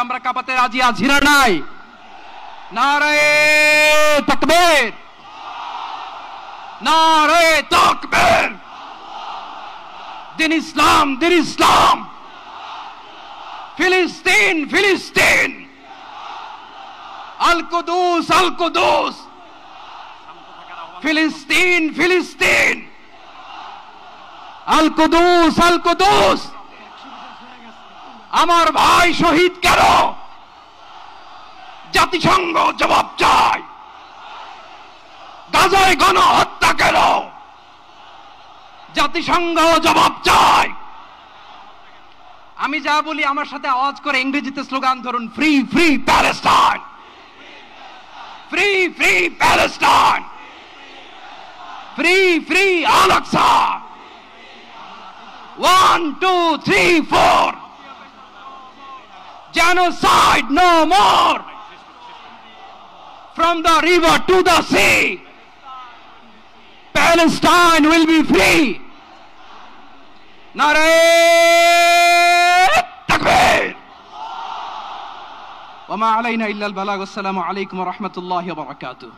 আমরা কাঁপাতে রাজি আছি না নাই? নারায়ে তাকবীর, নারায়ে তাকবীর। দিন ইসলাম, দিন ইসলাম। ফিলিস্তিন, ফিলিস্তিন। আল কুদুস, আল কুদুস। ফিলিস্তিন, ফিলিস্তিন। আল কুদুস, আল কুদুস। আমার ভাই শহীদ কেন? জাতিসংঘ জবাব চায়। গাজায় গণহত্যা কেন? জাতিসংঘ জবাব চায়। আমি যা বলি আমার সাথে আওয়াজ করে ইংরেজিতে স্লোগান ধরুন, free free Palestine, free free Palestine, free free Al Aqsa. 1 2 3 4, genocide no more. From the river to the sea, Palestine will be free. Nare takbir. Wa ma alayna illa al-balagh. Assalamu alaykum wa rahmatullahi wa barakatuh.